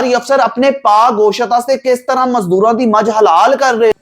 अफसर अपने पागोशता से किस तरह मजदूरों की मज हलाल कर रहे,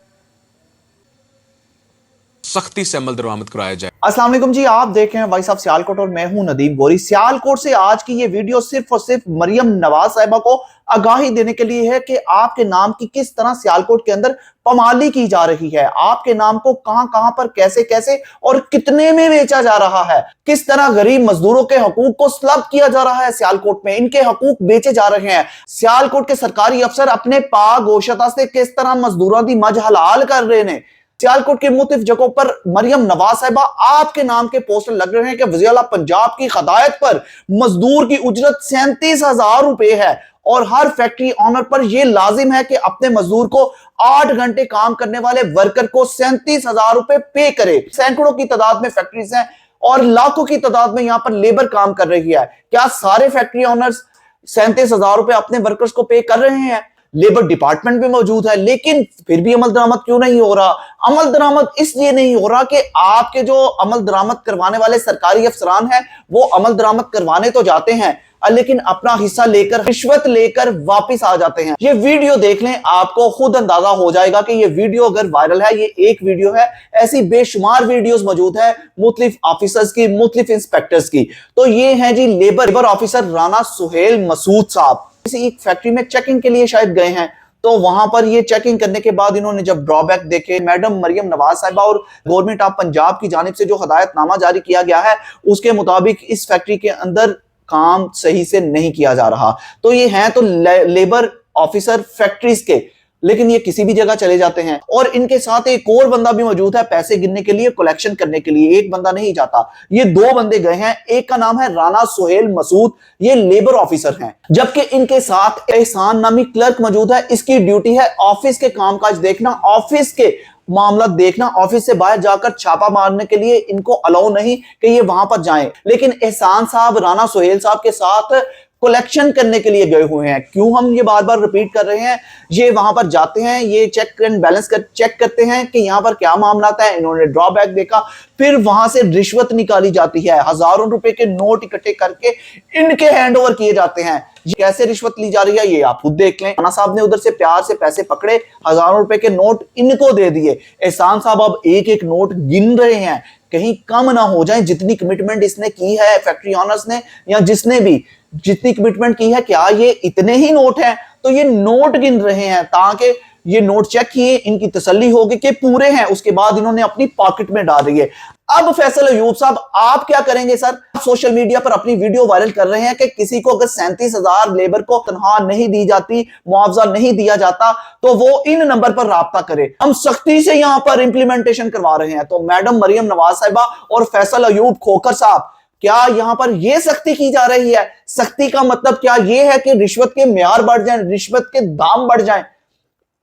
सख्ती से अमल दरामद कराया जाए। अस्सलाम वालेकुम जी, आप देख रहे हैं वॉइस ऑफ सियालकोट और मैं हूं नदीम गोरी। सियालकोट से आज की ये वीडियो सिर्फ और सिर्फ मरियम नवाज साहिबा को आगाही देने के लिए है कि आपके नाम की किस तरह सियालकोट के अंदर पमाली की जा रही है, आपके नाम को कहां कहां पर कैसे कैसे और कितने में बेचा जा रहा है, किस तरह गरीब मजदूरों के हकूक को स्लब किया जा रहा है। सियालकोट में इनके हकूक बेचे जा रहे हैं। सियालकोट के सरकारी अफसर अपने पागोशता से किस तरह मजदूरों की मज हलाल कर रहे हैं। सियालकोट के मुख्तलिफ जगहों पर मरियम नवाज साहिबा आपके नाम के पोस्टर लग रहे हैं कि वज़ीर आला पंजाब की हदायत पर मजदूर की उजरत 37,000 रुपए है और हर फैक्ट्री ऑनर पर यह लाजिम है कि अपने मजदूर को 8 घंटे काम करने वाले वर्कर को 37,000 रुपए पे करे। सैकड़ों की तादाद में फैक्ट्रीज हैं और लाखों की तादाद में यहां पर लेबर काम कर रही है। क्या सारे फैक्ट्री ऑनर्स 37,000 रुपए अपने वर्कर्स को पे कर रहे हैं? लेबर डिपार्टमेंट में मौजूद है, लेकिन फिर भी अमल दरामद क्यों नहीं हो रहा? अमल दरामद इसलिए नहीं हो रहा कि आपके जो अमल दरामद करवाने वाले सरकारी अफसरान हैं वो अमल दरामद करवाने तो जाते हैं लेकिन अपना हिस्सा लेकर, रिश्वत लेकर वापस आ जाते हैं। ये वीडियो देख लें, आपको खुद अंदाजा हो जाएगा कि ये वीडियो अगर वायरल है, ये एक वीडियो है, ऐसी बेशुमार वीडियोस मौजूद है मुख्तलिफ ऑफिसर्स की, मुख्तलिफ इंस्पेक्टर्स की। तो ये है जी लेबर ऑफिसर राना सुहेल मसूद साहब। किसी एक फैक्ट्री में चेकिंग के लिए शायद गए हैं, तो वहां पर ये चेकिंग करने के बाद इन्होंने जब ड्रॉबैक देखे, मैडम मरियम नवाज साहिबा और गवर्नमेंट ऑफ पंजाब की जानिब से जो हदायतनामा जारी किया गया है उसके मुताबिक इस फैक्ट्री के अंदर काम सही से नहीं किया जा रहा। तो ये हैं तो लेबर ऑफिसर फैक्ट्रीज के, लेकिन ये किसी भी जगह चले जाते हैं। और इनके साथ एक और बंदा भी मौजूद है पैसे गिनने के लिए, कलेक्शन करने के लिए। एक बंदा नहीं जाता, ये 2 बंदे गए हैं। एक का नाम है राना सुहेल मसूद, ये लेबर ऑफिसर हैं, जबकि इनके साथ एहसान नामी क्लर्क मौजूद है। इसकी ड्यूटी है ऑफिस के कामकाज देखना, ऑफिस के मामला देखना। ऑफिस से बाहर जाकर छापा मारने के लिए इनको अलाउ नहीं कि ये वहां पर जाएं। लेकिन एहसान साहब राना सुहेल साहब के साथ कलेक्शन करने के लिए गए हुए हैं। क्यों हम ये बार बार रिपीट कर रहे हैं? ये वहां पर जाते हैं, ये चेक एंड बैलेंस चेक करते हैं कि यहां पर क्या मामला है। इन्होंने ड्रॉबैक देखा, फिर वहां से रिश्वत निकाली जाती है, हजारों रुपए के नोट इकट्ठे करके इनके हैंड ओवर किए जाते हैं। ये कैसे रिश्वत ली जा रही है ये आप खुद देख लें। राना साहब ने उधर से प्यार से पैसे पकड़े, हजारों रुपए के नोट इनको दे दिए। एहसान साहब अब एक एक नोट गिन रहे हैं कहीं कम ना हो जाए। जितनी कमिटमेंट इसने की है, फैक्ट्री ऑनर्स ने या जिसने भी जितनी कमिटमेंट की है, क्या ये इतने ही नोट हैं? तो ये नोट गिन रहे हैं ताकि ये नोट चेक किए, इनकी तसल्ली होगी कि पूरे हैं। उसके बाद इन्होंने अपनी पॉकेट में डाल रही है। अब फैसल अयूब साहब आप क्या करेंगे सर? सोशल मीडिया पर अपनी वीडियो वायरल कर रहे हैं कि किसी को अगर 37,000 लेबर को तनख्वाह नहीं दी जाती, मुआवजा नहीं दिया जाता, तो वो इन नंबर पर राब्ता करे। हम सख्ती से यहां पर इंप्लीमेंटेशन करवा रहे हैं। तो मैडम मरियम नवाज साहिबा और फैसल अयूब खोखर साहब, क्या यहां पर यह सख्ती की जा रही है? सख्ती का मतलब क्या यह है कि रिश्वत के म्यार बढ़ जाएं, रिश्वत के दाम बढ़ जाएं?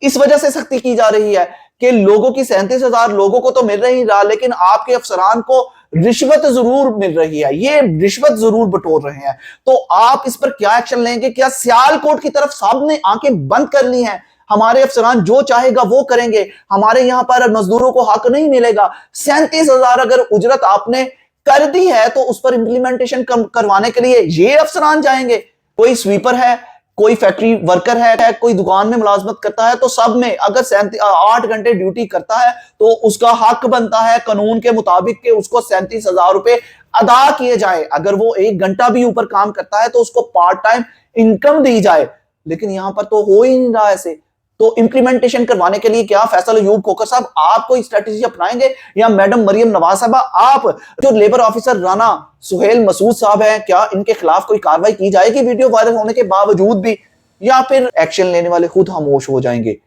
इस वजह से सख्ती की जा रही है कि लोगों की 37,000 लोगों को तो मिल नहीं रहा, लेकिन आपके अफसरान को रिश्वत जरूर मिल रही है, ये रिश्वत जरूर बटोर रहे हैं। तो आप इस पर क्या एक्शन लेंगे? क्या सियालकोट की तरफ सबने आंखें बंद कर ली हैं? हमारे अफसरान जो चाहेगा वो करेंगे, हमारे यहां पर मजदूरों को हक नहीं मिलेगा। 37,000 अगर उजरत आपने कर दी है तो उस पर इंप्लीमेंटेशन करवाने के लिए ये अफसरान जाएंगे? कोई स्वीपर है, कोई फैक्ट्री वर्कर है, कोई दुकान में मुलाजमत करता है, तो सब में अगर 8 घंटे ड्यूटी करता है तो उसका हक बनता है कानून के मुताबिक कि उसको 37,000 रुपए अदा किए जाए। अगर वो 1 घंटा भी ऊपर काम करता है तो उसको पार्ट टाइम इनकम दी जाए। लेकिन यहां पर तो हो ही नहीं रहा ऐसे। तो इंप्लीमेंटेशन करवाने के लिए क्या फैसल अयूब खोखर साहब आप कोई स्ट्रेटेजी अपनाएंगे, या मैडम मरियम नवाज साहबा आप जो लेबर ऑफिसर राना सुहेल मसूद साहब हैं, क्या इनके खिलाफ कोई कार्रवाई की जाएगी वीडियो वायरल होने के बावजूद भी, या फिर एक्शन लेने वाले खुद खामोश हो जाएंगे?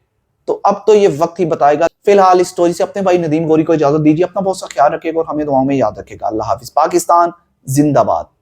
तो अब तो ये वक्त ही बताएगा। फिलहाल इस स्टोरी से अपने भाई नदीम गोरी को इजाजत दीजिए। अपना बहुत सा ख्याल रखिएगा और हमें दुआओं में याद रखिएगा। अल्लाह हाफिज। पाकिस्तान जिंदाबाद।